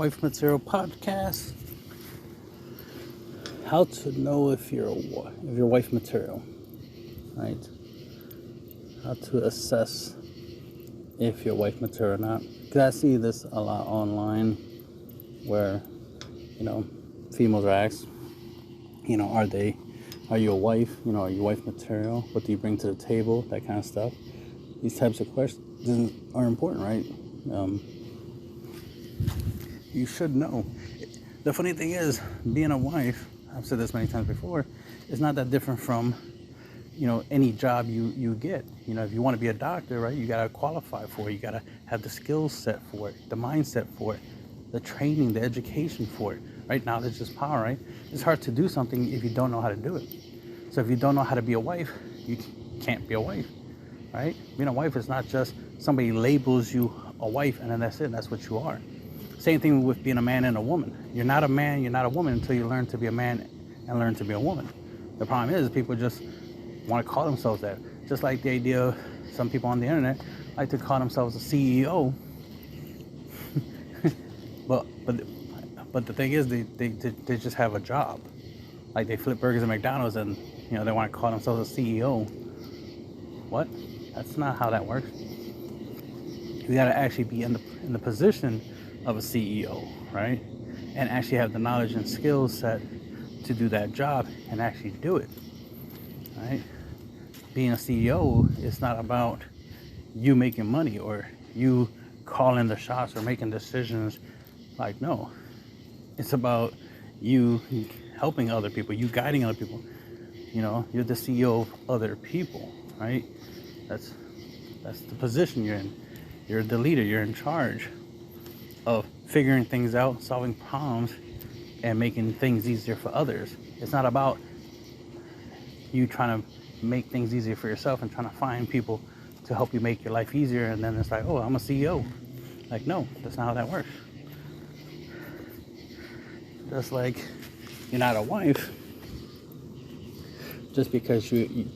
Wife Material Podcast. How to know if you're wife material, right? How to assess if you're wife material or not. Because I see this a lot online where, females are asked, are you a wife? Are you wife material? What do you bring to the table? That kind of stuff. These types of questions are important, right? You should know. The funny thing is, being a wife, I've said this many times before, is not that different from, any job you get. If you want to be a doctor, right, you got to qualify for it. You got to have the skills set for it, the mindset for it, the training, the education for it, right? Knowledge is power, right? It's hard to do something if you don't know how to do it. So if you don't know how to be a wife, you can't be a wife, right? Being a wife is not just somebody labels you a wife and then that's it, that's what you are. Same thing with being a man and a woman. You're not a man, you're not a woman until you learn to be a man and learn to be a woman. The problem is people just want to call themselves that. Just like the idea of some people on the internet like to call themselves a CEO. but the thing is they just have a job. Like they flip burgers at McDonald's and they want to call themselves a CEO. What? That's not how that works. You got to actually be in the position of a CEO, right? And actually have the knowledge and skill set to do that job and actually do it, right? Being a CEO is not about you making money or you calling the shots or making decisions. Like, no, it's about you helping other people, you guiding other people. You're the CEO of other people, right? That's the position you're in. You're the leader, you're in charge of figuring things out, solving problems, and making things easier for others. It's not about you trying to make things easier for yourself and trying to find people to help you make your life easier, and then it's like, oh, I'm a CEO. Like, no, that's not how that works. Just like you're not a wife just because you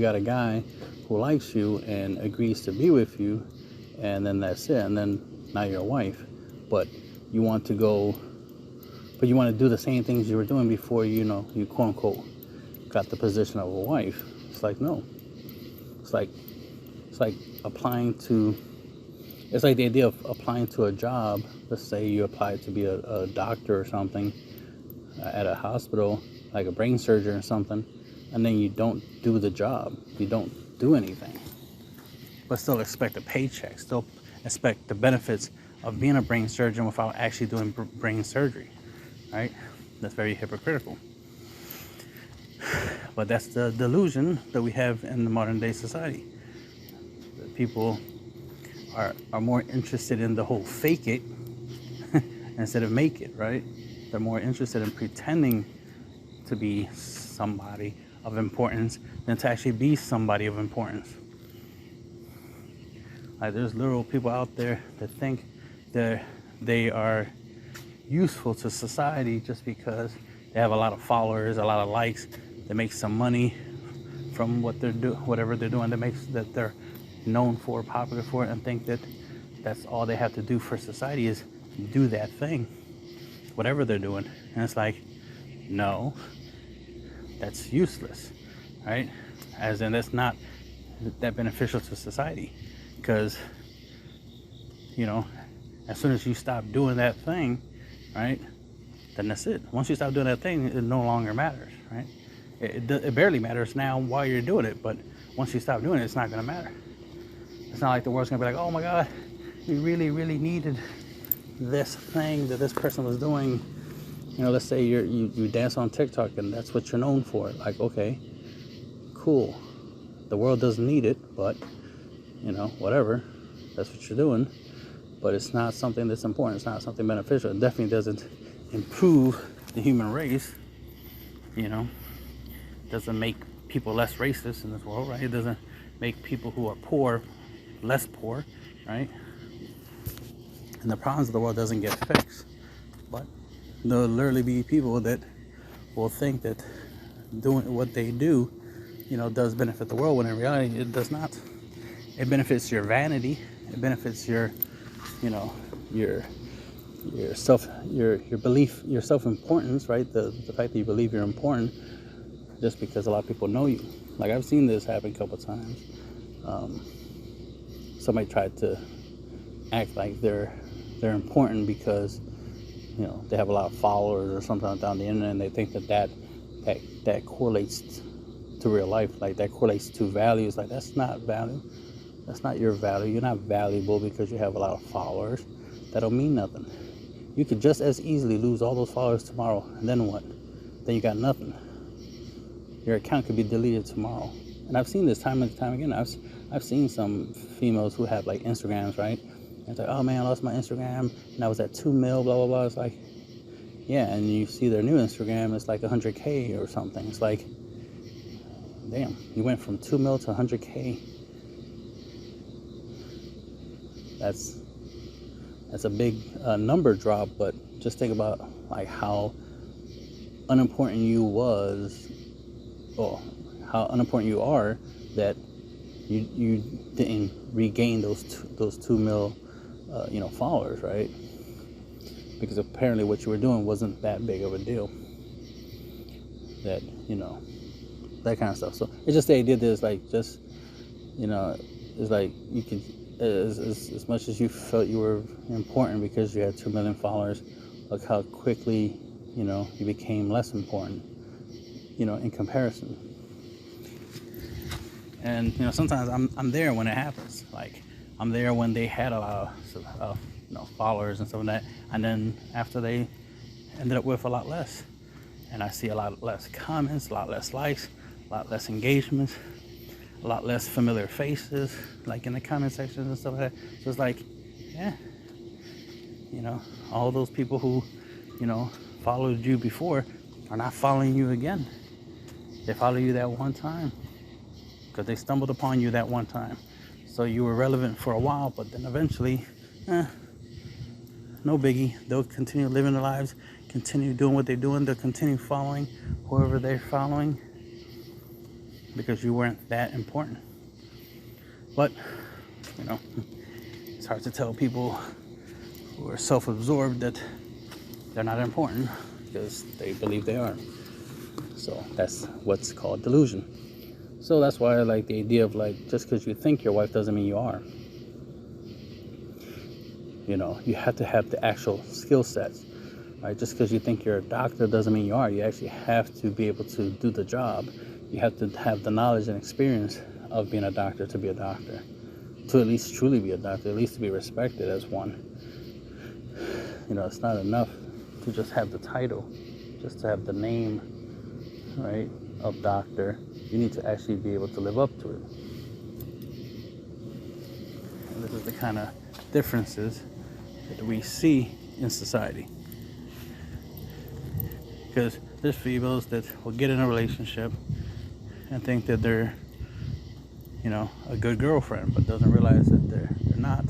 got a guy who likes you and agrees to be with you, and then that's it, and then now you're a wife. But you want to do the same things you were doing before you quote unquote got the position of a wife. It's like, no. It's like applying to, it's like the idea of applying to a job. Let's say you apply to be a doctor or something at a hospital, like a brain surgeon or something, and then you don't do the job. You don't do anything, but still expect a paycheck, still expect the benefits of being a brain surgeon without actually doing brain surgery, right? That's very hypocritical. But that's the delusion that we have in the modern day society. That people are more interested in the whole fake it instead of make it, right? They're more interested in pretending to be somebody of importance than to actually be somebody of importance. Like there's literal people out there that think that they are useful to society just because they have a lot of followers, a lot of likes, they make some money from whatever they're doing, that they're known for, popular for, and think that that's all they have to do for society is do that thing, whatever they're doing. And it's like, no, that's useless, right? As in, that's not that beneficial to society, because as soon as you stop doing that thing, right, then that's it. Once you stop doing that thing, it no longer matters, right? It barely matters now while you're doing it, but once you stop doing it, it's not going to matter. It's not like the world's going to be like, oh my God, we really, really needed this thing that this person was doing. Let's say you dance on TikTok and that's what you're known for. Like, okay, cool. The world doesn't need it, but, whatever. That's what you're doing. But it's not something that's important. It's not something beneficial. It definitely doesn't improve the human race. Doesn't make people less racist in this world, right? It doesn't make people who are poor less poor, right? And the problems of the world doesn't get fixed. But there'll literally be people that will think that doing what they do, does benefit the world, when in reality it does not. It benefits your vanity. It benefits your your belief, your self-importance, right? The fact that you believe you're important just because a lot of people know you. Like, I've seen this happen a couple times. Somebody tried to act like they're important because, you know, they have a lot of followers or something down the internet, and they think that correlates to real life. Like, that correlates to values. Like, that's not value. That's not your value. You're not valuable because you have a lot of followers. That don't mean nothing. You could just as easily lose all those followers tomorrow, and then what? Then you got nothing. Your account could be deleted tomorrow. And I've seen this time and time again. I've seen some females who have like Instagrams, right? And it's like, oh man, I lost my Instagram and I was at 2 mil, blah blah blah. It's like, yeah, and you see their new Instagram, it's like 100K or something. It's like, damn, you went from 2 mil to 100K. That's a big number drop, but just think about like how unimportant you was, or how unimportant you are, that you didn't regain those 2 mil followers, right? Because apparently what you were doing wasn't that big of a deal. That, that kind of stuff. So it's just the idea that it's like, just, it's like you could, as much as you felt you were important because you had 2 million followers, look how quickly, you became less important, in comparison. And, sometimes I'm there when it happens. Like, I'm there when they had a lot of followers and stuff like that, and then after they ended up with a lot less, and I see a lot less comments, a lot less likes, a lot less engagements, a lot less familiar faces, like in the comment sections and stuff like that. So it's like, yeah, all those people who, followed you before are not following you again. They follow you that one time because they stumbled upon you that one time. So you were relevant for a while, but then eventually, no biggie. They'll continue living their lives, continue doing what they're doing. They'll continue following whoever they're following because you weren't that important. But, it's hard to tell people who are self-absorbed that they're not important because they believe they are. So that's what's called delusion. So that's why I like the idea of, like, just because you think your wife doesn't mean you are. You have to have the actual skill sets, right? Just because you think you're a doctor doesn't mean you are. You actually have to be able to do the job. You have to have the knowledge and experience of being a doctor to be a doctor, to at least truly be a doctor, at least to be respected as one. It's not enough to just have the title, just to have the name, right, of doctor. You need to actually be able to live up to it. And this is the kind of differences that we see in society. Because there's females that will get in a relationship and think that they're, a good girlfriend, but doesn't realize that they're not.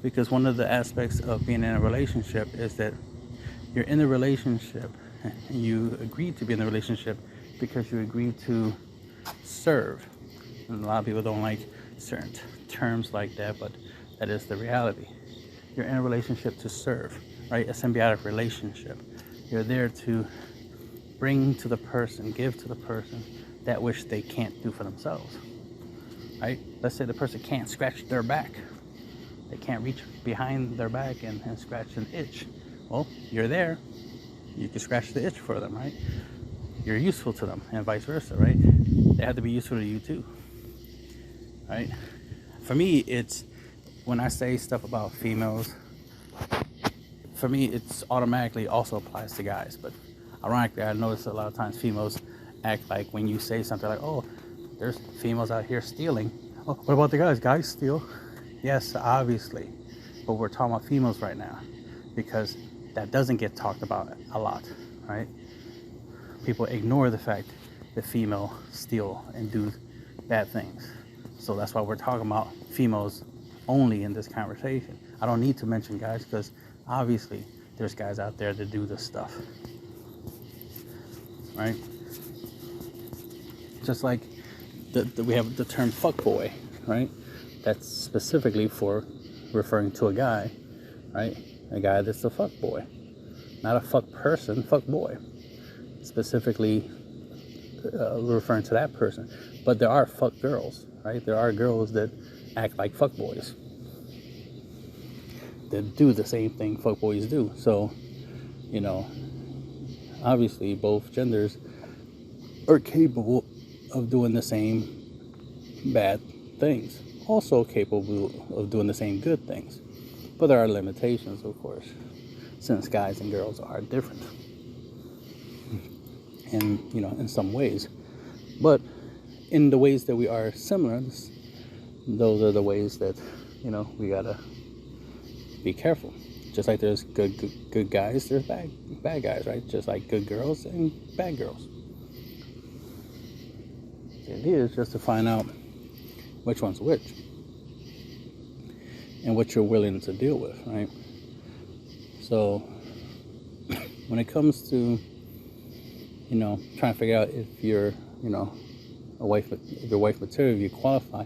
Because one of the aspects of being in a relationship is that you're in a relationship and you agreed to be in a relationship because you agreed to serve. And a lot of people don't like certain terms like that, but that is the reality. You're in a relationship to serve, right? A symbiotic relationship. You're there to bring to the person, give to the person that which they can't do for themselves, right? Let's say the person can't scratch their back. They can't reach behind their back and scratch an itch. Well, you're there. You can scratch the itch for them, right? You're useful to them, and vice versa, right? They have to be useful to you too, right? For me, it's when I say stuff about females, for me, it's automatically also applies to guys. But ironically, I notice a lot of times females act like when you say something like, oh, there's females out here stealing. Oh, what about the guys? Guys steal. Yes, obviously, but we're talking about females right now because that doesn't get talked about a lot, right? People ignore the fact that females steal and do bad things. So that's why we're talking about females only in this conversation. I don't need to mention guys because obviously there's guys out there that do this stuff, right? Just like we have the term fuckboy, right? that's specifically for referring to a guy, right? A guy that's a fuck boy, not a fuck person, fuck boy. Specifically referring to that person. But there are fuck girls, right? There are girls that act like fuck boys, that do the same thing fuck boys do. So, you know, obviously both genders are capable of doing the same bad things, also capable of doing the same good things. But there are limitations, of course, since guys and girls are different. And, you know, in some ways. But in the ways that we are similar, those are the ways that, you know, we gotta be careful. Just like there's good guys, there's bad guys, right? Just like good girls and bad girls. The idea is just to find out which one's which and what you're willing to deal with, right? So when it comes to, you know, trying to figure out if you're, you know, if your wife material, if you qualify,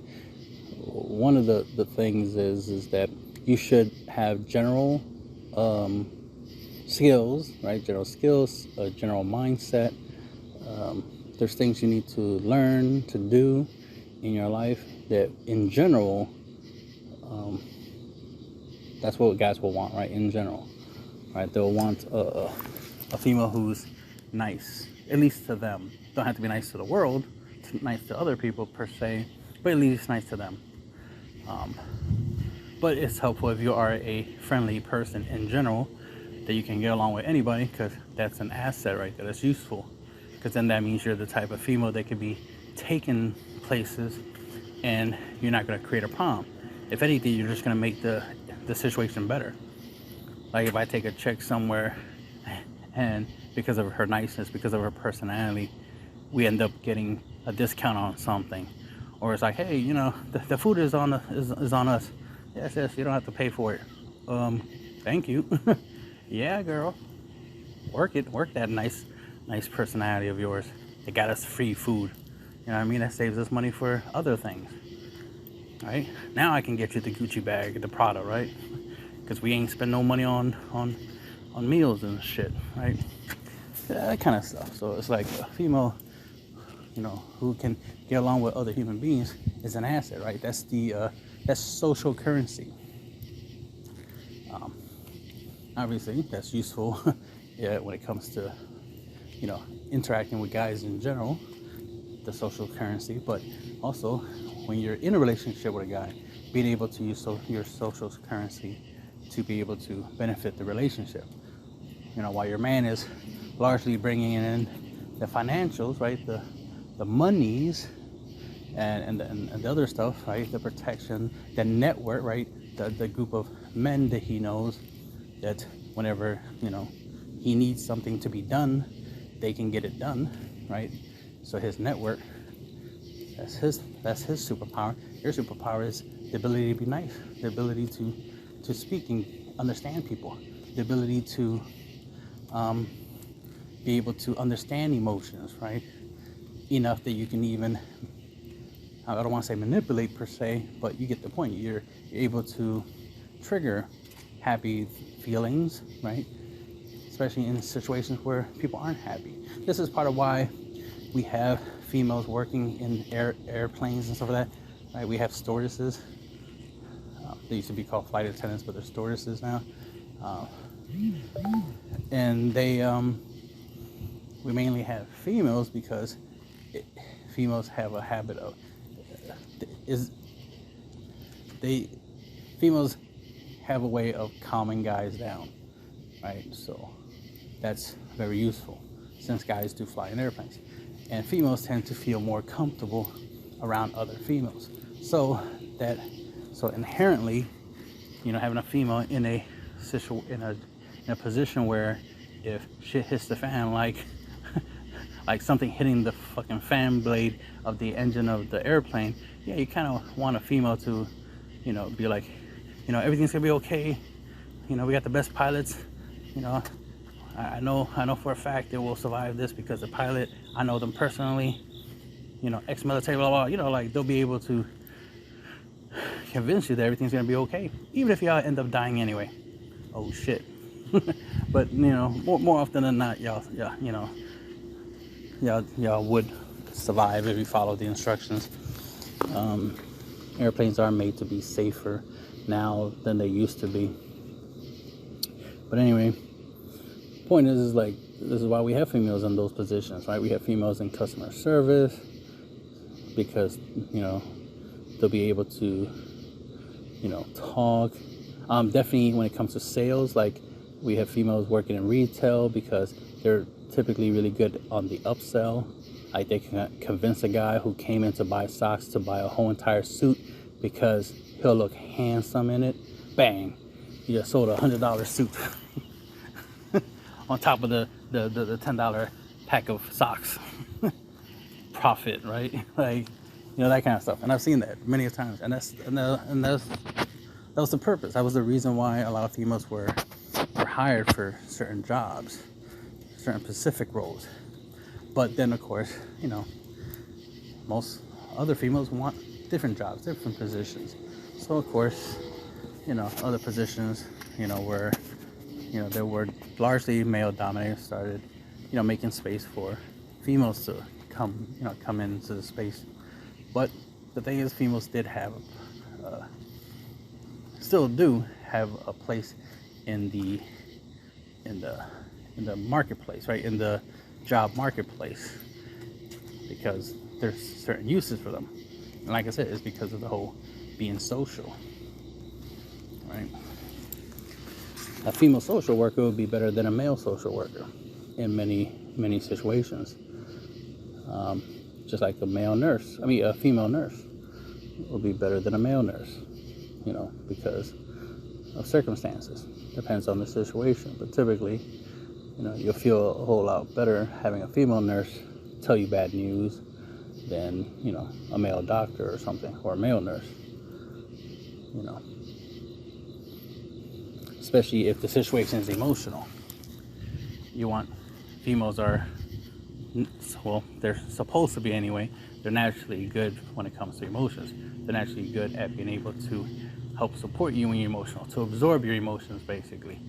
one of the things is that you should have general skills, right? General skills, a general mindset. There's things you need to learn to do in your life that, in general, that's what guys will want, right? In general, right? They'll want a female who's nice, at least to them. Don't have to be nice to the world, nice to other people per se, but at least nice to them. But it's helpful if you are a friendly person in general, that you can get along with anybody, because that's an asset right there. That's useful, because then that means you're the type of female that could be taken places and you're not going to create a problem. If anything, you're just going to make the situation better. Like if I take a chick somewhere and because of her niceness, because of her personality, we end up getting a discount on something, or it's like, hey, you know, the food is on us. Yes, you don't have to pay for it. Thank you. Yeah, girl, work that nice personality of yours. It got us free food. You know what I mean? That saves us money for other things. Right? Now I can get you the Gucci bag, the Prada, right? Because we ain't spend no money on meals and shit, right? That kind of stuff. So it's like a female, you know, who can get along with other human beings is an asset, right? That's that's social currency. Obviously, that's useful yeah, when it comes to, you know, interacting with guys in general, the social currency, but also when you're in a relationship with a guy, being able to use your social currency to be able to benefit the relationship. You know, while your man is largely bringing in the financials, right, the monies and the other stuff, right, the protection, the network, right, the group of men that he knows that whenever, you know, he needs something to be done, they can get it done, right? So his network, that's his superpower. Your superpower is the ability to be nice, the ability to speak and understand people, the ability to be able to understand emotions, right? Enough that you can even, I don't want to say manipulate per se, but you get the point. You're able to trigger happy feelings, right? Especially in situations where people aren't happy. This is part of why we have females working in airplanes and stuff like that, right? We have stewardesses. They used to be called flight attendants, but they're stewardesses now. And they, we mainly have females because females have a habit of, females have a way of calming guys down, right? So that's very useful since guys do fly in airplanes. And females tend to feel more comfortable around other females. So inherently, you know, having a female in a position where if shit hits the fan, like something hitting the fucking fan blade of the engine of the airplane, yeah, you kind of want a female to, you know, be like, you know, everything's gonna be okay. You know, we got the best pilots. You know, I know for a fact they will survive this because the pilot, I know them personally. You know, ex-military, blah, blah, you know, like they'll be able to convince you that everything's gonna be okay, even if y'all end up dying anyway. Oh shit. But more often than not, y'all would survive if you follow the instructions. Airplanes are made to be safer now than they used to be. But anyway, point is like, this is why we have females in those positions, right? We have females in customer service because they'll be able to talk. Definitely when it comes to sales, like we have females working in retail because they're typically really good on the upsell. Like they can convince a guy who came in to buy socks to buy a whole entire suit because he'll look handsome in it. Bang, you just sold $100 suit on top of the $10 pack of socks. Profit, right? Like that kind of stuff. And I've seen that many times, and that was the purpose. That was the reason why a lot of females were hired for certain jobs, certain specific roles. But then, of course, most other females want different jobs, different positions. So, of course, other positions, where, they were largely male-dominated, started, making space for females to come into the space. But the thing is, females did have, still do have a place in the marketplace, right? In the job marketplace, because there's certain uses for them. And like I said, it's because of the whole being social, right? A female social worker would be better than a male social worker in many situations. Just like a female nurse will be better than a male nurse, because of circumstances. Depends on the situation, but typically, you'll feel a whole lot better having a female nurse tell you bad news than, a male doctor or something, or a male nurse, especially if the situation is emotional. Females are, well, they're supposed to be anyway, they're naturally good when it comes to emotions. They're naturally good at being able to help support you when you're emotional, to absorb your emotions, basically,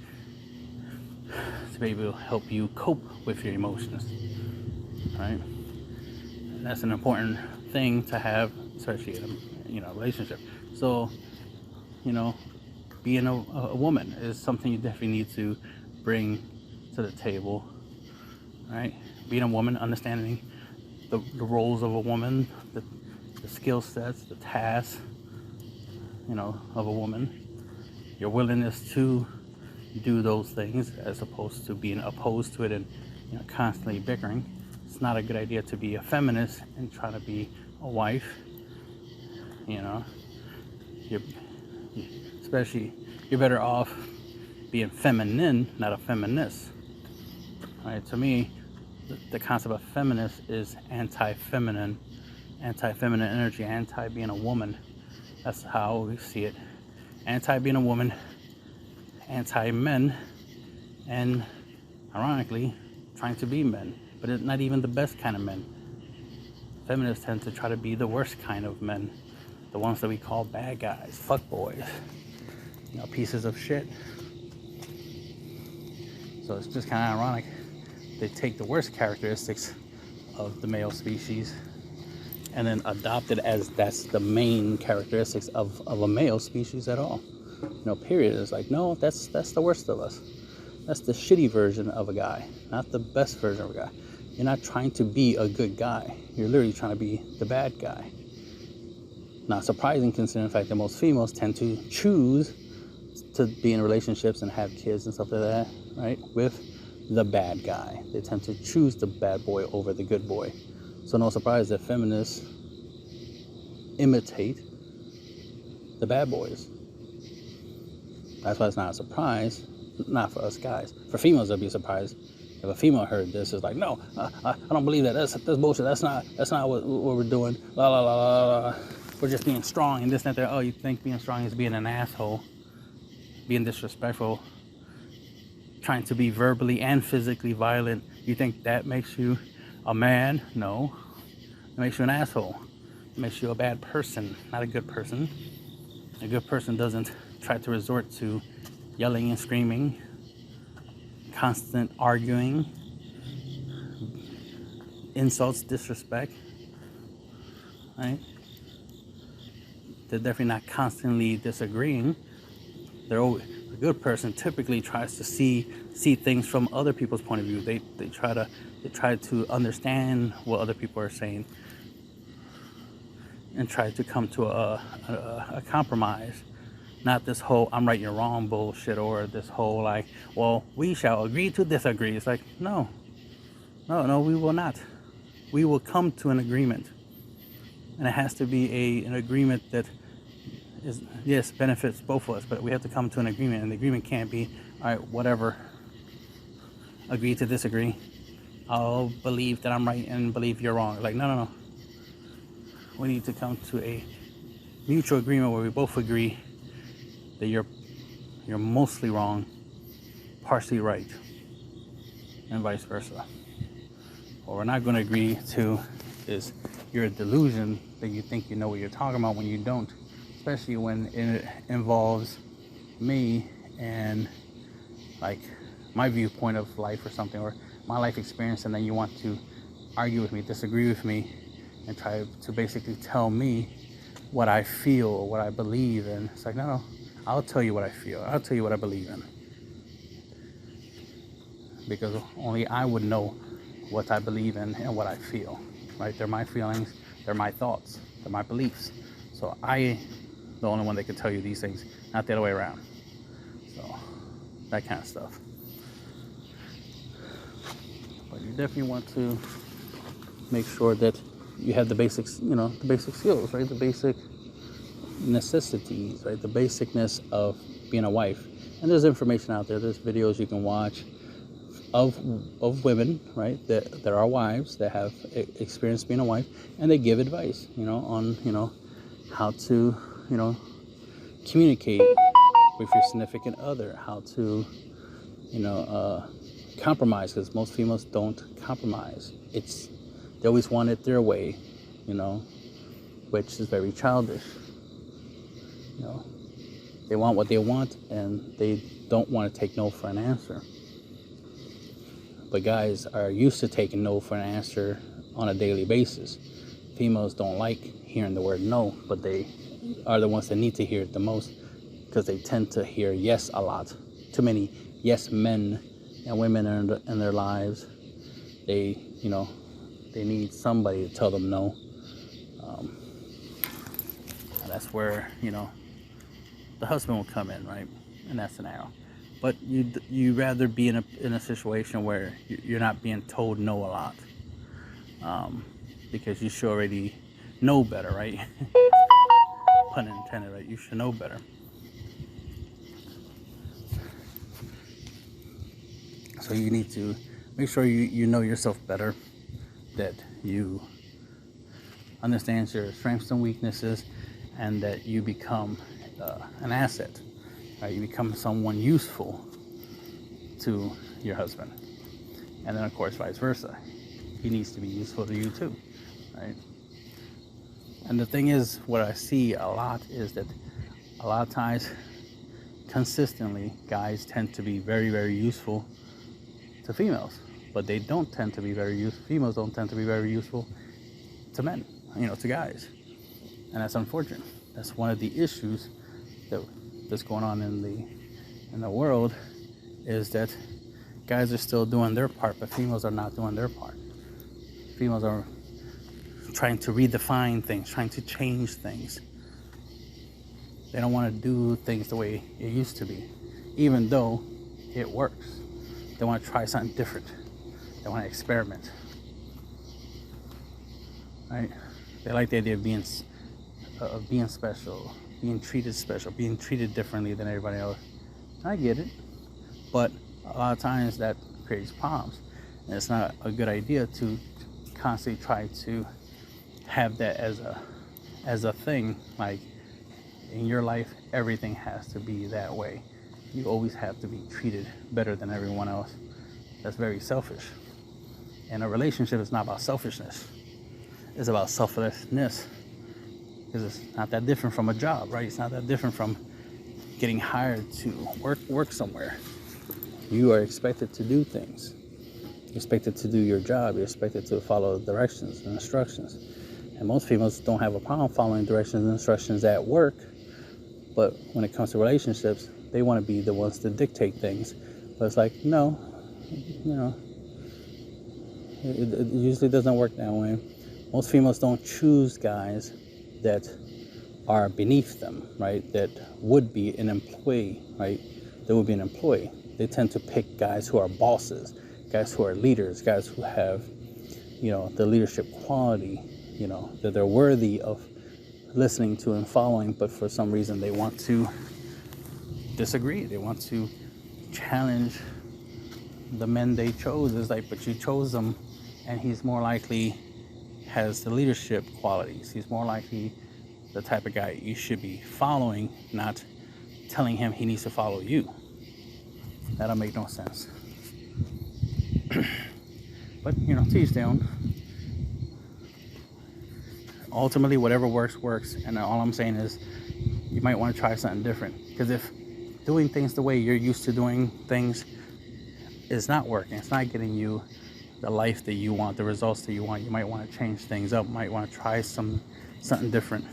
to be able to help you cope with your emotions, right? And that's an important thing to have, especially in a relationship. So, being a woman is something you definitely need to bring to the table, right? Being a woman, understanding the roles of a woman, the skill sets, the tasks, of a woman, your willingness to do those things as opposed to being opposed to it and constantly bickering. It's not a good idea to be a feminist and try to be a wife. Especially you're better off being feminine, not a feminist. Right? To me, the concept of feminist is anti-feminine energy, anti being a woman. That's how we see it. Anti being a woman, anti-men, and ironically, trying to be men. But it's not even the best kind of men. Feminists tend to try to be the worst kind of men. The ones that we call bad guys, fuckboys, pieces of shit. So it's just kind of ironic. They take the worst characteristics of the male species and then adopt it as that's the main characteristics of a male species at all. Period. It's like, no, that's the worst of us. That's the shitty version of a guy, not the best version of a guy. You're not trying to be a good guy. You're literally trying to be the bad guy. Not surprising considering the fact that most females tend to choose to be in relationships and have kids and stuff like that, right? With the bad guy. They tend to choose the bad boy over the good boy. So no surprise that feminists imitate the bad boys. That's why it's not a surprise, not for us guys. For females, it'll be a surprise. If a female heard this, it's like, no, I don't believe that. That's bullshit. That's not what we're doing. La la la la la. We're just being strong and this and that. Oh, you think being strong is being an asshole, being disrespectful, trying to be verbally and physically violent. You think that makes you a man? No. It makes you an asshole. It makes you a bad person, not a good person. A good person doesn't try to resort to yelling and screaming, constant arguing, insults, disrespect, right? They're definitely not constantly disagreeing. A good person typically tries to see things from other people's point of view. They try to understand what other people are saying and try to come to a compromise. Not this whole I'm right, you're wrong bullshit, or this whole like, well, we shall agree to disagree. It's like, no, we will not. We will come to an agreement. And it has to be an agreement that is, yes, benefits both of us, but we have to come to an agreement. And the agreement can't be, all right, whatever, agree to disagree. I'll believe that I'm right and believe you're wrong. Like, no. We need to come to a mutual agreement where we both agree that you're mostly wrong, partially right, and vice versa. What we're not going to agree to is your delusion that you think you know what you're talking about when you don't, especially when it involves me and like my viewpoint of life or something, or my life experience, and then you want to argue with me, disagree with me, and try to basically tell me what I feel or what I believe in. It's like, no, I'll tell you what I feel. I'll tell you what I believe in. Because only I would know what I believe in and what I feel, right? They're my feelings, they're my thoughts, they're my beliefs. So I, the only one that can tell you these things, not the other way around. So that kind of stuff. But you definitely want to make sure that you have the basics, the basic skills, right? The basic necessities, right? The basicness of being a wife. And there's information out there. There's videos you can watch of women, right? That there are wives that have experienced being a wife, and they give advice, on how to, communicate with your significant other, how to, compromise, because most females don't compromise. They always want it their way, which is very childish. They want what they want, and they don't want to take no for an answer. But guys are used to taking no for an answer on a daily basis. Females don't like hearing the word no, but they are the ones that need to hear it the most, because they tend to hear yes a lot. Too many yes men and women in their lives. They need somebody to tell them no. And that's where, the husband will come in, right? In that scenario. But you rather be in a situation where you're not being told no a lot, because you should already know better, right? Pun intended, right? You should know better. So you need to make sure you know yourself better, that you understand your strengths and weaknesses, and that you become an asset. Right, you become someone useful to your husband. And then, of course, vice versa. He needs to be useful to you too, right? And the thing is, what I see a lot is that a lot of times, consistently, guys tend to be very, very useful to females. But they don't tend to be females don't tend to be very useful to men, to guys. And that's unfortunate. That's one of the issues that's going on in the world, is that guys are still doing their part, but females are not doing their part. Females are trying to redefine things, trying to change things. They don't want to do things the way it used to be, even though it works. They want to try something different. They want to experiment, right? They like the idea of being special, being treated special, being treated differently than everybody else. I get it, but a lot of times that creates problems, and it's not a good idea to constantly try to have that as a thing. Like, in your life, everything has to be that way. You always have to be treated better than everyone else. That's very selfish. And a relationship is not about selfishness. It's about selflessness. because it's not that different from a job, right? It's not that different from getting hired to work somewhere. You are expected to do things. You're expected to do your job. You're expected to follow directions and instructions. And most females don't have a problem following directions and instructions at work, but when it comes to relationships, they want to be the ones to dictate things. But it's like, no, it usually doesn't work that way. Most females don't choose guys that are beneath them, right? That would be an employee, right? That would be an employee. They tend to pick guys who are bosses, guys who are leaders, guys who have, the leadership quality, that they're worthy of listening to and following, but for some reason they want to disagree. They want to challenge the men they chose. It's like, but you chose them, and he's more likely has the leadership qualities. He's more likely the type of guy you should be following, not telling him he needs to follow you. That'll make no sense. But, to each their own. Ultimately, whatever works. And all I'm saying is you might want to try something different. Because if doing things the way you're used to doing things is not working, it's not getting you the life that you want, the results that you want, you might want to change things up, might want to try something different.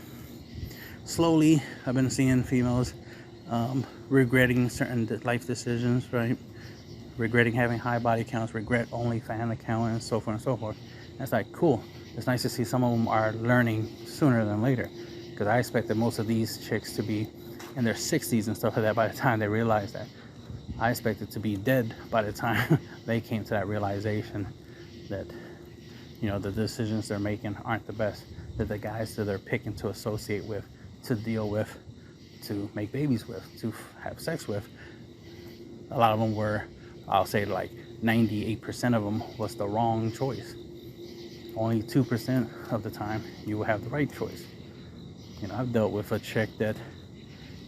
Slowly, I've been seeing females regretting certain life decisions, right? Regretting having high body counts, regret only fan account, and so forth and so forth. And it's like, cool. It's nice to see some of them are learning sooner than later, because I expected most of these chicks to be in their 60s and stuff like that by the time they realized that. I expected to be dead by the time they came to that realization that, the decisions they're making aren't the best, that the guys that they're picking to associate with, to deal with, to make babies with, to have sex with, a lot of them were, I'll say like 98% of them was the wrong choice. Only 2% of the time you will have the right choice. I've dealt with a chick that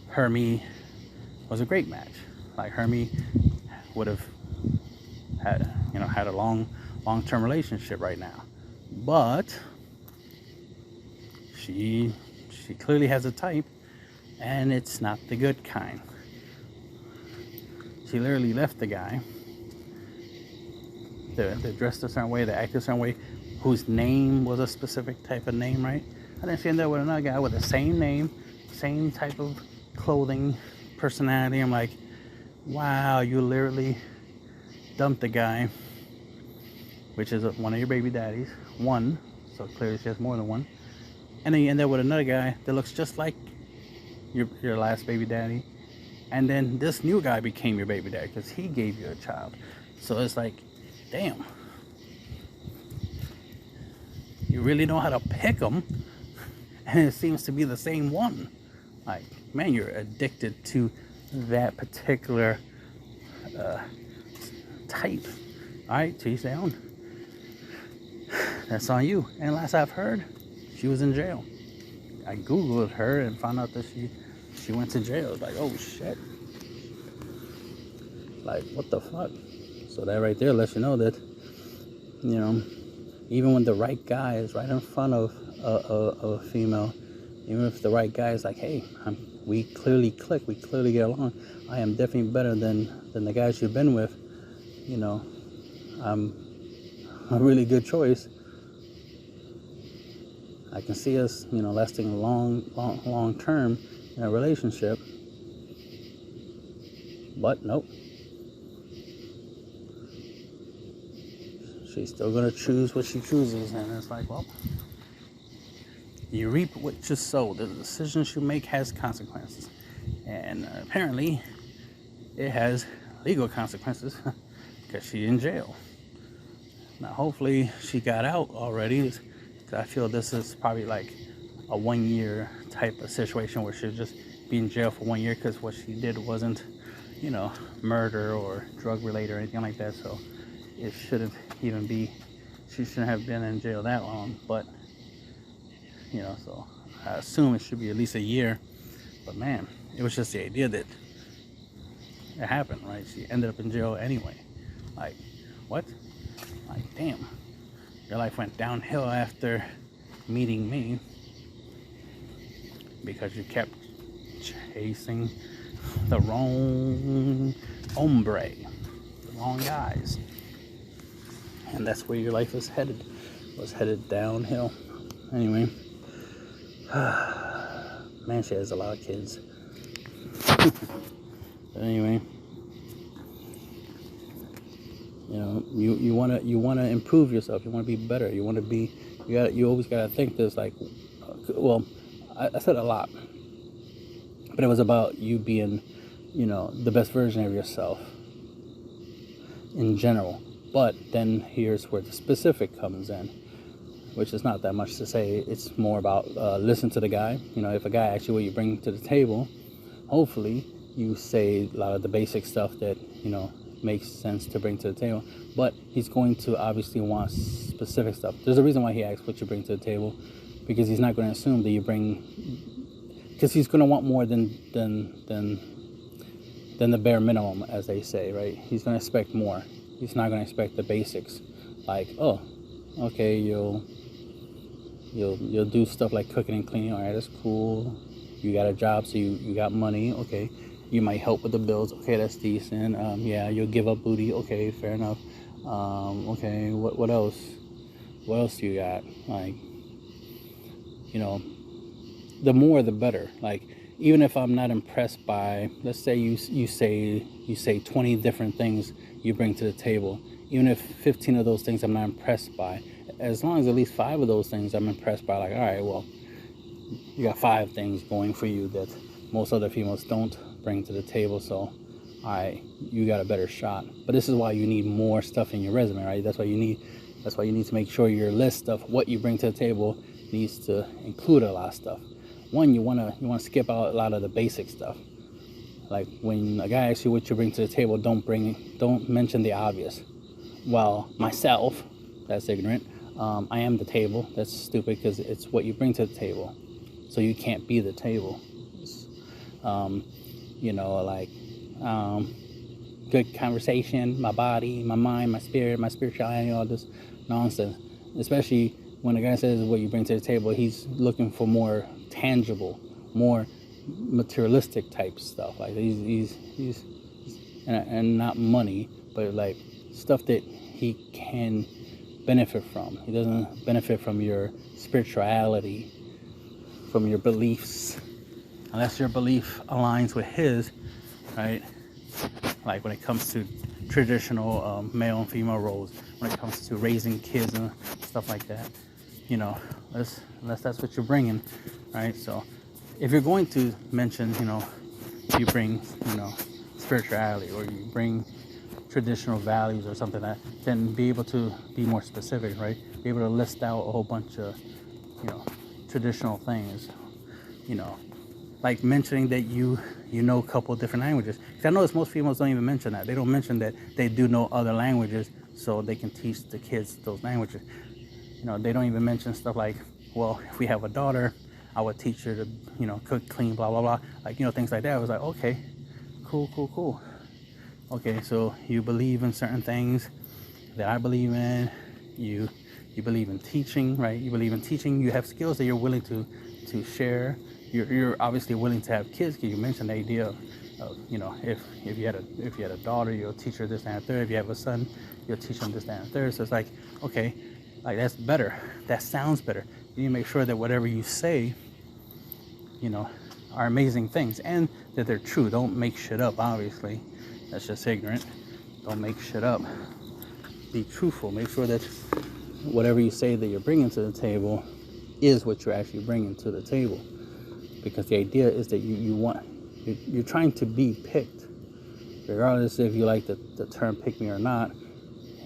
Hermie was a great match. Like Hermie would have had a long-term relationship right now, but she clearly has a type, and it's not the good kind. She literally left the guy. They're dressed a certain way, they act a certain way, whose name was a specific type of name, right? And then she ended up with another guy with the same name, same type of clothing, personality. I'm like, wow, you literally dumped the guy, which is one of your baby daddies. One, so clearly she has more than one. And then you end up with another guy that looks just like your last baby daddy. And then this new guy became your baby daddy because he gave you a child. So it's like, damn. You really know how to pick them, and it seems to be the same one. Like, man, you're addicted to that particular type. All right, to each their own. That's on you. And last I've heard, she was in jail. I Googled her and found out that she went to jail. Like, oh shit. Like, what the fuck? So that right there lets you know that, even when the right guy is right in front of a female, even if the right guy is like, hey, we clearly click, we clearly get along, I am definitely better than the guys you've been with, I'm a really good choice. I can see us, lasting long term in a relationship. But nope. She's still gonna choose what she chooses, and it's like, well, you reap what you sow. The decisions you make has consequences, and apparently, it has legal consequences because she's in jail. Now, hopefully, she got out already. I feel this is probably like a 1 year type of situation where she'll just be in jail for 1 year because what she did wasn't, murder or drug related or anything like that. So it shouldn't even be, she shouldn't have been in jail that long. But, so I assume it should be at least a year. But man, it was just the idea that it happened, right? She ended up in jail anyway. Like, what? Like, damn. Your life went downhill after meeting me. because you kept chasing the wrong hombre, the wrong guys. And that's where your life was headed downhill. Anyway, man, she has a lot of kids. But anyway, you wanna improve yourself. You wanna be better. You always gotta think this like, well, I said a lot, but it was about you being, the best version of yourself in general. But then here's where the specific comes in, which is not that much to say. It's more about listen to the guy. If a guy asks you what you bring to the table, hopefully you say a lot of the basic stuff that makes sense to bring to the table. But he's going to obviously want specific stuff. There's a reason why he asks what you bring to the table, because he's not going to assume that you bring, because he's going to want more than the bare minimum, as they say, right? He's going to expect more. He's not going to expect the basics, like, oh, okay, you'll do stuff like cooking and cleaning. All right, that's cool. You got a job, so you got money. Okay, you might help with the bills. Okay, that's decent. Yeah, you'll give up booty. Okay, fair enough. Okay, what else? What else do you got? Like, the more the better. Like, even if I'm not impressed by, let's say you say 20 different things you bring to the table, even if 15 of those things I'm not impressed by, as long as at least 5 of those things I'm impressed by, like, all right, well, you got 5 things going for you that most other females don't bring to the table, so all right, you got a better shot. But this is why you need more stuff in your resume, right? That's why you need to make sure your list of what you bring to the table needs to include a lot of stuff. One, you wanna skip out a lot of the basic stuff. Like, when a guy asks you what you bring to the table, don't mention the obvious. Well, myself, that's ignorant. I am the table. That's stupid, because it's what you bring to the table. So you can't be the table. Good conversation, my body, my mind, my spirit, my spirituality, all this nonsense. Especially when a guy says what you bring to the table, he's looking for more tangible, more materialistic type stuff. Like, he's and not money, but like stuff that he can benefit from. He doesn't benefit from your spirituality, from your beliefs, unless your belief aligns with his, right? Like, when it comes to traditional male and female roles, when it comes to raising kids and stuff like that, unless that's what you're bringing, right? So if you're going to mention, you bring, spirituality, or you bring traditional values or something like that, then be able to be more specific, right? Be able to list out a whole bunch of, traditional things, like mentioning that you know a couple of different languages. Because I notice most females don't even mention that. They don't mention that they do know other languages, so they can teach the kids those languages. They don't even mention stuff like, well, if we have a daughter, I would teach her to, cook, clean, blah, blah, blah. Like, things like that. I was like, okay, cool. Okay, so you believe in certain things that I believe in. You believe in teaching, right? You believe in teaching. You have skills that you're willing to share. You're obviously willing to have kids, because you mentioned the idea of if you had a daughter, you'll teach her this, that, and third. If you have a son, you'll teach him this, that, and third. So it's like, okay, like, that's better. That sounds better. You need to make sure that whatever you say, are amazing things, and that they're true. Don't make shit up, obviously. That's just ignorant. Don't make shit up. Be truthful. Make sure that whatever you say that you're bringing to the table is what you're actually bringing to the table. Because the idea is that you're trying to be picked. Regardless if you like the term pick me or not,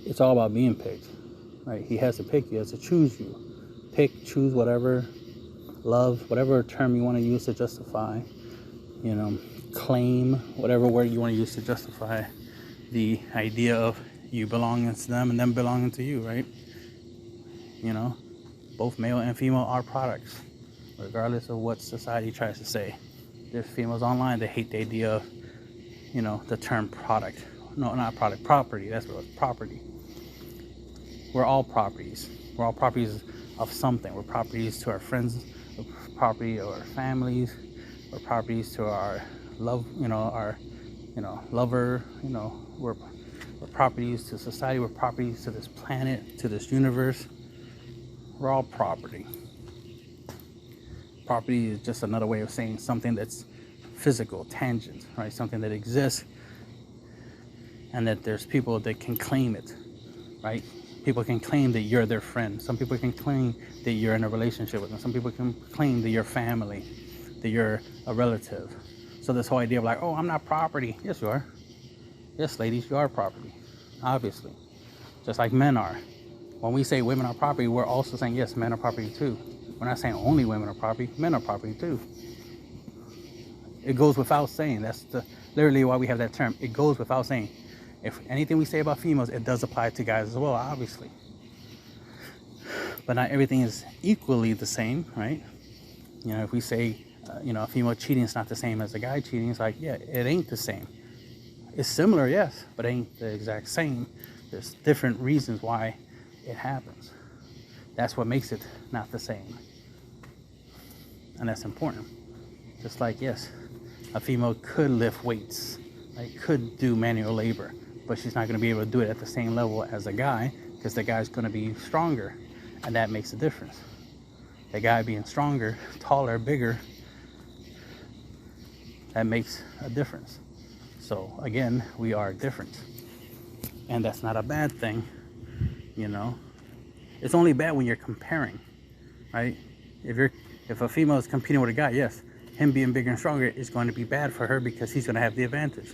it's all about being picked. Right? He has to pick you, he has to choose you. Pick, choose, whatever, love, whatever term you want to use to justify, claim, whatever word you want to use to justify the idea of you belonging to them and them belonging to you, right? Both male and female are products, regardless of what society tries to say. There's females online that hate the idea of, the term product. No, not product, property. That's what it's, property. We're all properties. We're all properties of something. We're properties to our friends, we're property of our families, we're properties to our love, our, lover, we're properties to society, we're properties to this planet, to this universe. We're all property. Property is just another way of saying something that's physical, tangent, right? Something that exists and that there's people that can claim it, right? People can claim that you're their friend. Some people can claim that you're in a relationship with them. Some people can claim that you're family, that you're a relative. So this whole idea of like, oh, I'm not property. Yes, you are. Yes, ladies, you are property, obviously. Just like men are. When we say women are property, we're also saying, yes, men are property too. We're not saying only women are property, men are property too. It goes without saying. That's literally why we have that term. It goes without saying. If anything we say about females, it does apply to guys as well, obviously. But not everything is equally the same, right? If we say, a female cheating is not the same as a guy cheating, it's like, yeah, it ain't the same. It's similar, yes, but it ain't the exact same. There's different reasons why it happens. That's what makes it not the same. And that's important. Just like, yes, a female could lift weights, right? Could do manual labor, but she's not going to be able to do it at the same level as a guy because the guy's going to be stronger, and that makes a difference. The guy being stronger, taller, bigger, that makes a difference. So again, we are different, and that's not a bad thing. It's only bad when you're comparing, right? If a female is competing with a guy, yes, him being bigger and stronger is going to be bad for her because he's going to have the advantage.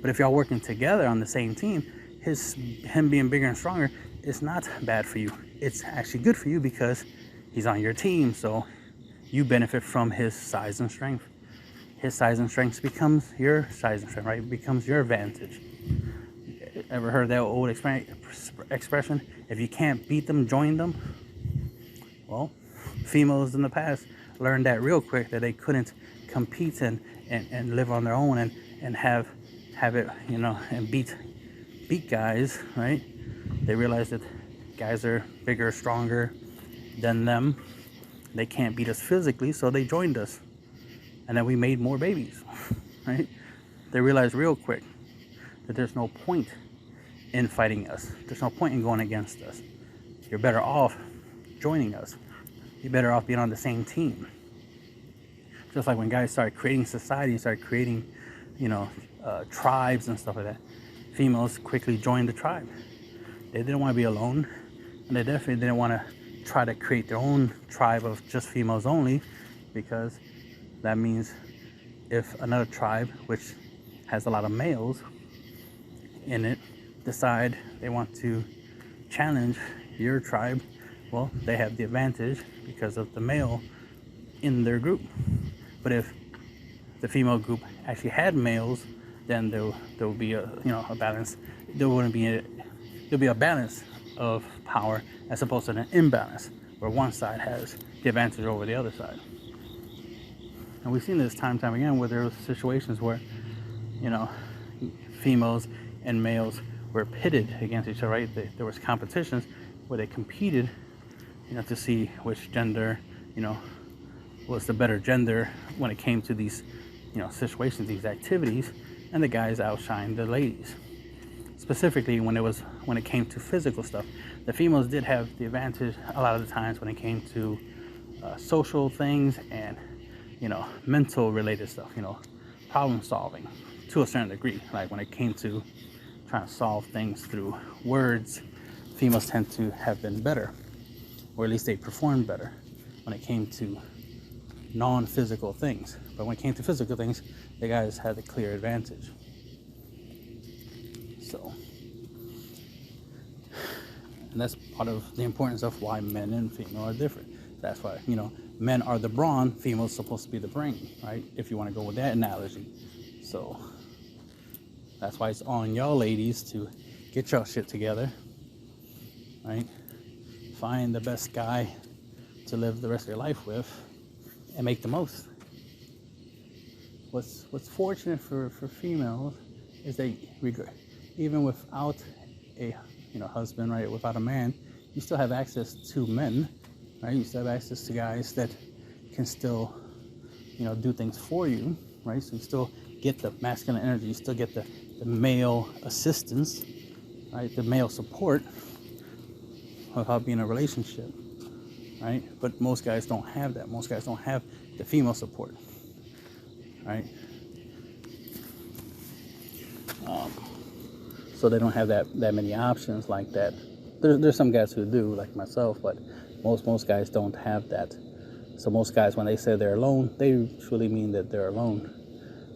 But if y'all working together on the same team, him being bigger and stronger is not bad for you. It's actually good for you because he's on your team, so you benefit from his size and strength. His size and strength becomes your size and strength, right? It becomes your advantage. Ever heard that old expression? If you can't beat them, join them? Well, females in the past learned that real quick, that they couldn't compete and live on their own and have it, and beat guys, right? They realized that guys are bigger, stronger than them. They can't beat us physically, so they joined us. And then we made more babies, right? They realized real quick that there's no point in fighting us. There's no point in going against us. You're better off joining us. You're better off being on the same team. Just like when guys started creating society and started creating, tribes and stuff like that, females quickly joined the tribe. They didn't want to be alone, and they definitely didn't want to try to create their own tribe of just females only, because that means if another tribe, which has a lot of males in it, decide they want to challenge your tribe, well, they have the advantage because of the male in their group. But if the female group actually had males, then there will be a balance. There'll be a balance of power as opposed to an imbalance where one side has the advantage over the other side. And we've seen this time and time again where there were situations where, females and males were pitted against each other, right? There was competitions where they competed, to see which gender, was the better gender when it came to these, situations, these activities, and the guys outshined the ladies. Specifically when it came to physical stuff, the females did have the advantage a lot of the times when it came to social things and mental related stuff, problem solving to a certain degree. Like when it came to trying to solve things through words, females tend to have been better, or at least they performed better when it came to non-physical things. But when it came to physical things, the guys had the clear advantage. So, and that's part of the importance of why men and female are different. That's why, men are the brawn, females supposed to be the brain, right? If you want to go with that analogy. So that's why it's on y'all ladies to get y'all shit together, right? Find the best guy to live the rest of your life with and make the most. What's fortunate for females is that even without a husband, right, without a man, you still have access to men, right? You still have access to guys that can still, do things for you, right? So you still get the masculine energy, you still get the male assistance, right? The male support without being in a relationship, right? But most guys don't have that. Most guys don't have the female support, right? So they don't have that many options like that. There's some guys who do, like myself, but most guys don't have that. So most guys, when they say they're alone, they truly mean that they're alone.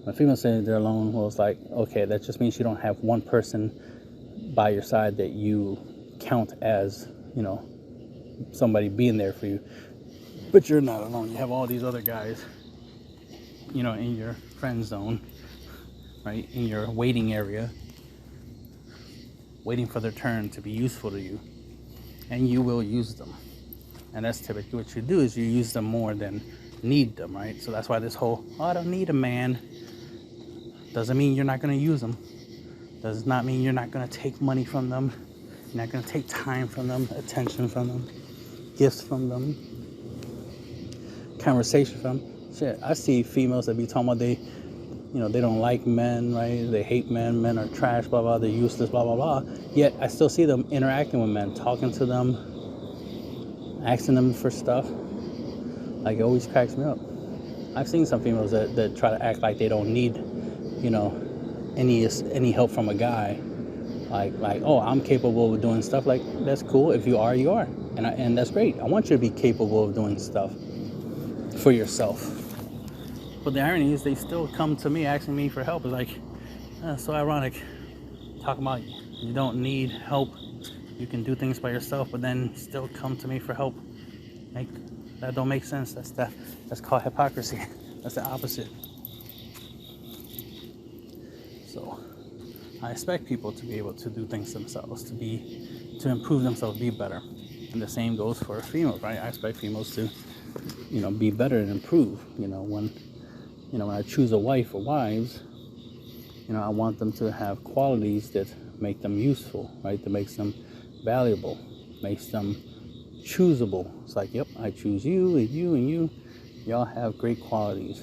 When females say they're alone, well, it's like, okay, that just means you don't have one person by your side that you count as, somebody being there for you. But you're not alone. You have all these other guys, in your friend zone, right? In your waiting area, waiting for their turn to be useful to you. And you will use them. And that's typically what you do, is you use them more than need them, right? So that's why this whole, I don't need a man, doesn't mean you're not going to use them. Does not mean you're not going to take money from them. You're not going to take time from them, attention from them, gifts from them, conversation from them. Shit, I see females that be talking about they don't like men, right? They hate men. Men are trash, blah, blah. They're useless, blah, blah, blah. Yet I still see them interacting with men, talking to them, asking them for stuff. Like, it always cracks me up. I've seen some females that try to act like they don't need, any help from a guy. Like, oh, I'm capable of doing stuff. Like, that's cool. If you are, you are. And that's great. I want you to be capable of doing stuff for yourself. But the irony is they still come to me asking me for help. It's like, so ironic. Talking about you don't need help. You can do things by yourself, but then still come to me for help. Like, that don't make sense. That's called hypocrisy. That's the opposite. So I expect people to be able to do things themselves, to improve themselves, be better. And the same goes for females, right? I expect females to, be better and improve. When I choose a wife or wives, I want them to have qualities that make them useful, right? That makes them valuable, makes them choosable. It's like, yep, I choose you and you and you. Y'all have great qualities,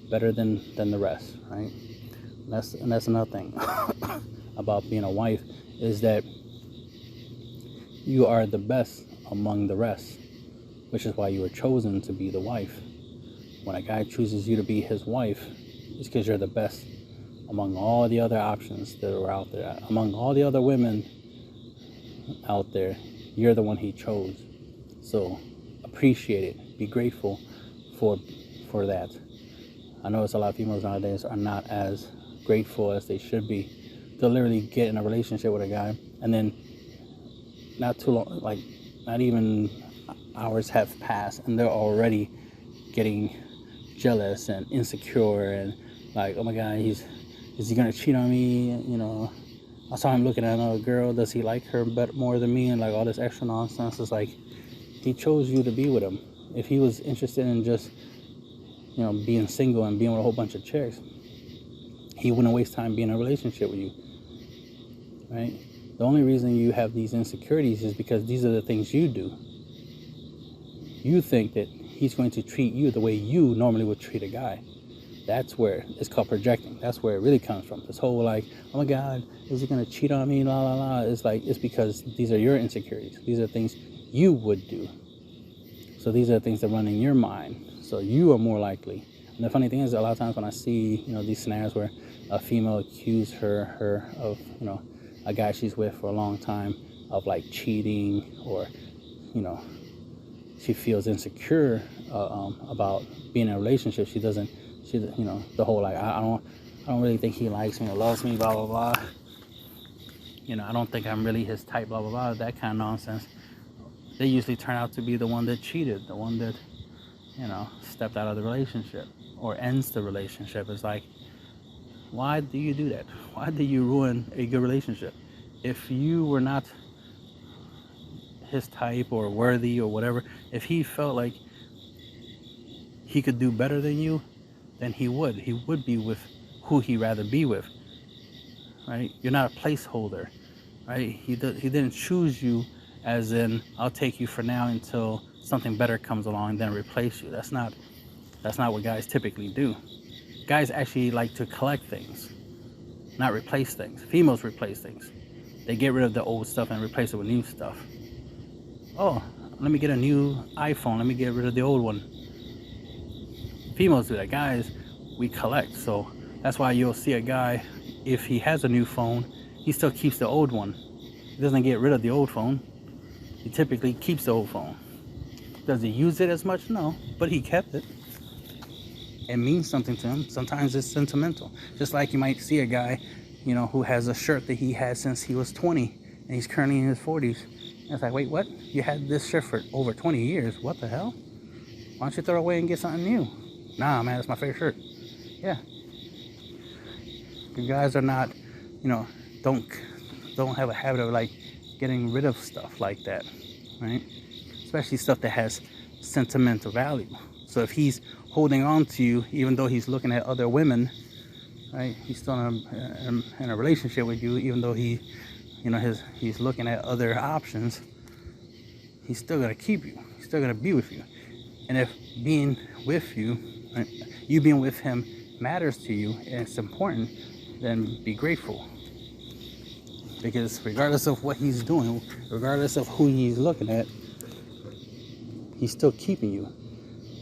better than the rest, right? And that's another thing about being a wife, is that you are the best among the rest, which is why you were chosen to be the wife. When a guy chooses you to be his wife, it's because you're the best among all the other options that are out there. Among all the other women out there, you're the one he chose. So appreciate it. Be grateful for that. I know it's a lot of females nowadays are not as grateful as they should be. They'll literally get in a relationship with a guy, and then not too long, like not even hours have passed, and they're already getting jealous and insecure and like, oh my God, is he gonna cheat on me? I saw him looking at another girl. Does he like her more than me? And like all this extra nonsense. It's like, he chose you to be with him. If he was interested in just, being single and being with a whole bunch of chicks, he wouldn't waste time being in a relationship with you, right? The only reason you have these insecurities is because these are the things you do. You think that he's going to treat you the way you normally would treat a guy. That's where it's called projecting. That's where it really comes from. This whole like, oh my God, is he going to cheat on me? La la la. It's like, it's because these are your insecurities. These are things you would do. So these are the things that run in your mind. So you are more likely. And the funny thing is, a lot of times when I see, these scenarios where a female accuse her of, a guy she's with for a long time of like cheating, or, she feels insecure about being in a relationship. She, the whole like, I don't really think he likes me or loves me, blah, blah, blah. I don't think I'm really his type, blah, blah, blah, that kind of nonsense. They usually turn out to be the one that cheated, the one that, stepped out of the relationship or ends the relationship. It's like, why do you do that? Why do you ruin a good relationship? If you were not his type or worthy or whatever, if he felt like he could do better than you, then he would be with who he'd rather be with, right? You're not a placeholder, right? He didn't choose you as in, I'll take you for now until something better comes along, then replace you. That's not what guys typically do. Guys actually like to collect things, not replace things. Females replace things. They get rid of the old stuff and replace it with new stuff. Oh, let me get a new iPhone. Let me get rid of the old one. Females do that. Guys, we collect. So that's why you'll see a guy, if he has a new phone, he still keeps the old one. He doesn't get rid of the old phone. He typically keeps the old phone. Does he use it as much? No, but he kept it. It means something to him. Sometimes it's sentimental. Just like you might see a guy, who has a shirt that he had since he was 20 and he's currently in his 40s. And it's like, wait, what? You had this shirt for over 20 years. What the hell? Why don't you throw it away and get something new? Nah, man, that's my favorite shirt. Yeah. You guys are not, don't have a habit of like getting rid of stuff like that, right? Especially stuff that has sentimental value. So if he's holding on to you, even though he's looking at other women, right? He's still in a relationship with you, even though he's looking at other options. He's still gonna keep you. He's still gonna be with you. And if being with you, right, you being with him matters to you and it's important, then be grateful. Because regardless of what he's doing, regardless of who he's looking at, he's still keeping you.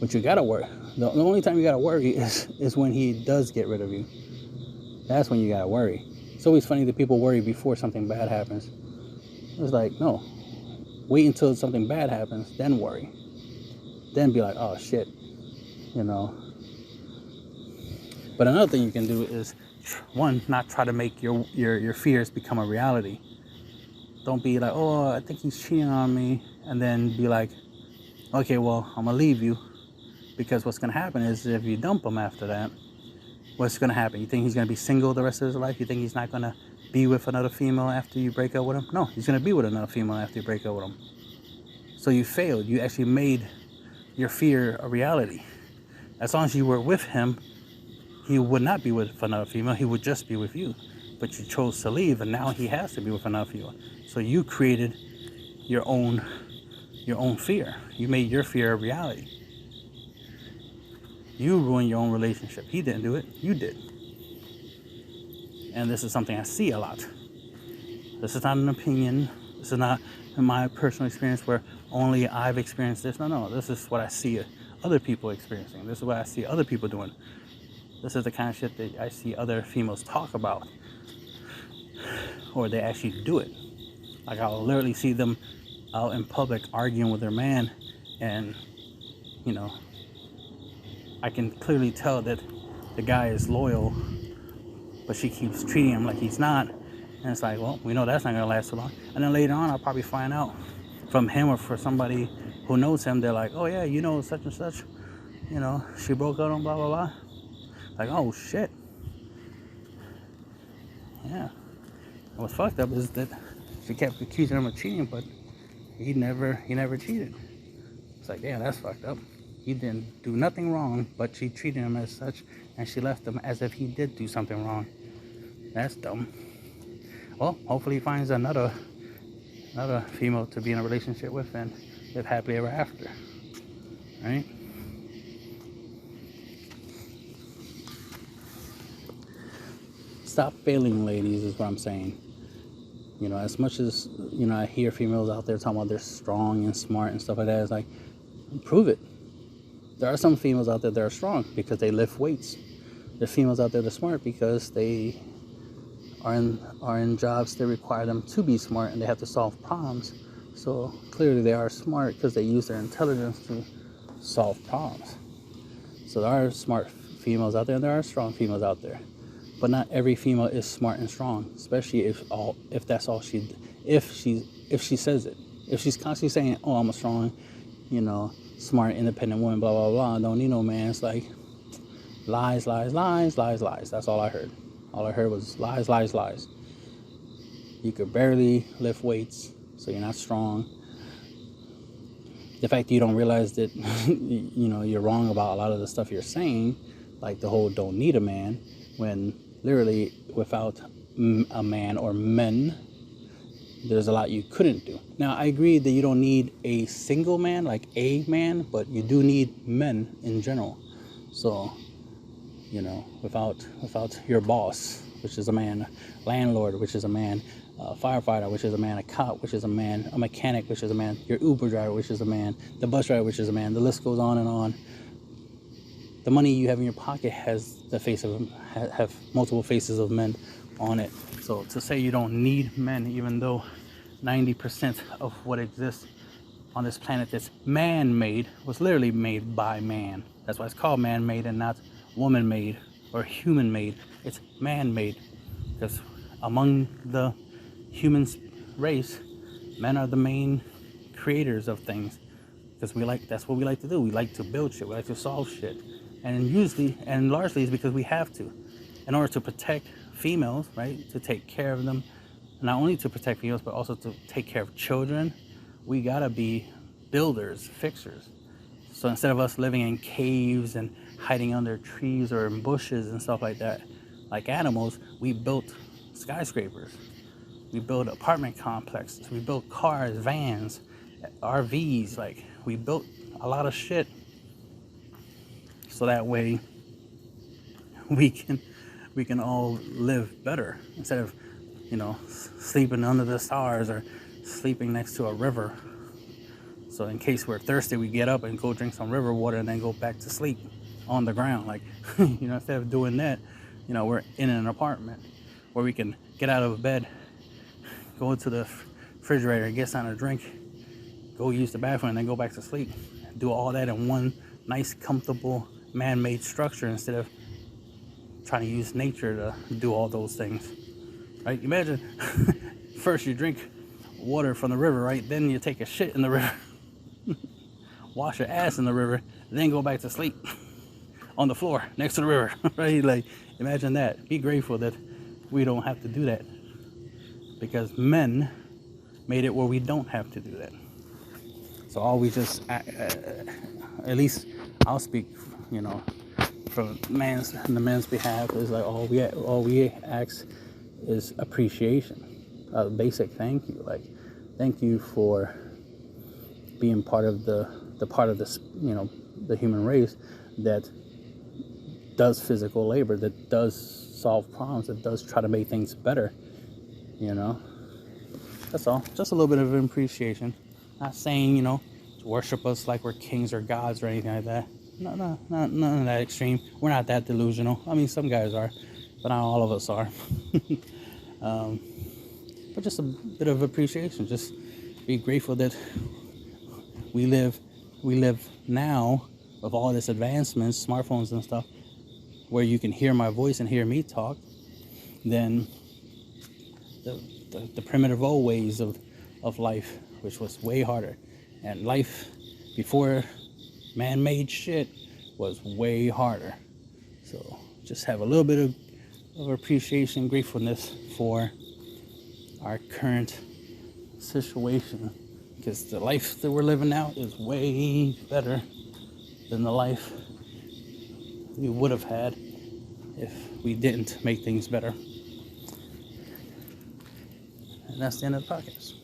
But you gotta worry. The only time you gotta worry is when he does get rid of you. That's when you gotta worry. It's always funny that people worry before something bad happens. It's like, no. Wait until something bad happens, then worry. Then be like, oh shit. But another thing you can do is, one, not try to make your fears become a reality. Don't be like, oh, I think he's cheating on me. And then be like, okay, well, I'm gonna leave you. Because what's going to happen is if you dump him after that, what's going to happen? You think he's going to be single the rest of his life? You think he's not going to be with another female after you break up with him? No, he's going to be with another female after you break up with him. So you failed. You actually made your fear a reality. As long as you were with him, he would not be with another female. He would just be with you. But you chose to leave, and now he has to be with another female. So you created your own fear. You made your fear a reality. You ruined your own relationship. He didn't do it. You did. And this is something I see a lot. This is not an opinion. This is not my personal experience where only I've experienced this. No. This is what I see other people experiencing. This is what I see other people doing. This is the kind of shit that I see other females talk about. Or they actually do it. Like I'll literally see them out in public arguing with their man and, I can clearly tell that the guy is loyal, but she keeps treating him like he's not. And it's like, well, we know that's not going to last so long. And then later on, I'll probably find out from him or for somebody who knows him. They're like, oh, yeah, such and such. She broke up on blah, blah, blah. Like, oh, shit. Yeah. And what's fucked up is that she kept accusing him of cheating, but he never cheated. It's like, yeah, that's fucked up. He didn't do nothing wrong, but she treated him as such, and she left him as if he did do something wrong. That's dumb. Well, hopefully he finds another female to be in a relationship with and live happily ever after. Right? Stop failing, ladies, is what I'm saying. As much as, I hear females out there talking about they're strong and smart and stuff like that, it's like, prove it. There are some females out there that are strong because they lift weights. There are females out there that are smart because they are in jobs that require them to be smart and they have to solve problems. So clearly they are smart because they use their intelligence to solve problems. So there are smart females out there and there are strong females out there. But not every female is smart and strong, especially if that's all if she says it. If she's constantly saying, oh, I'm a strong, smart, independent woman, blah, blah, blah, don't need no man. It's like lies, lies, lies, lies, lies. That's all I heard. All I heard was lies, lies, lies. You could barely lift weights, so you're not strong. The fact that you don't realize that, you're wrong about a lot of the stuff you're saying, like the whole don't need a man, when literally without a man or men, there's a lot you couldn't do. Now, I agree that you don't need a single man, like a man, but you do need men in general. So, you know, without your boss, which is a man, landlord, which is a man, firefighter, which is a man, a cop, which is a man, a mechanic, which is a man, your Uber driver, which is a man, the bus driver, which is a man, the list goes on and on. The money you have in your pocket has the face of have multiple faces of men on it. So to say you don't need men, even though 90% of what exists on this planet that's man-made was literally made by man. That's why it's called man-made and not woman-made or human-made. It's man-made because among the human race, men are the main creators of things because that's what we like to do. We like to build shit. We like to solve shit. And usually and largely it's because we have to in order to protect females, right? To take care of them, not only to protect females but also to take care of children. We gotta be builders, fixers. So instead of us living in caves and hiding under trees or in bushes and stuff like that, like animals, we built skyscrapers. We built apartment complexes. We built cars, vans, RVs. Like, we built a lot of shit so that way we can all live better instead of, you know, sleeping under the stars or sleeping next to a river. So in case we're thirsty, we get up and go drink some river water and then go back to sleep on the ground. Like, you know, instead of doing that, you know, we're in an apartment where we can get out of bed, go to the refrigerator, get something to drink, go use the bathroom, and then go back to sleep. Do all that in one nice, comfortable, man-made structure instead of trying to use nature to do all those things. Right? Imagine first you drink water from the river, right? Then you take a shit in the river, wash your ass in the river, then go back to sleep on the floor next to the river, right? Like, imagine that. Be grateful that we don't have to do that because men made it where we don't have to do that. So all we just, at least I'll speak, you know, from the men's behalf, is like all we ask is appreciation, a basic thank you. Like, thank you for being part of the part of this, you know, the human race that does physical labor, that does solve problems, that does try to make things better. You know, that's all. Just a little bit of appreciation. Not saying, you know, to worship us like we're kings or gods or anything like that. No, none of that extreme. We're not that delusional. I mean, some guys are, but not all of us are. But just a bit of appreciation. Just be grateful that we live now with all this advancements, smartphones and stuff, where you can hear my voice and hear me talk, than the primitive old ways of life, which was way harder. And life before man-made shit was way harder. So just have a little bit of appreciation, gratefulness for our current situation, because the life that we're living now is way better than the life we would have had if we didn't make things better. And that's the end of the podcast.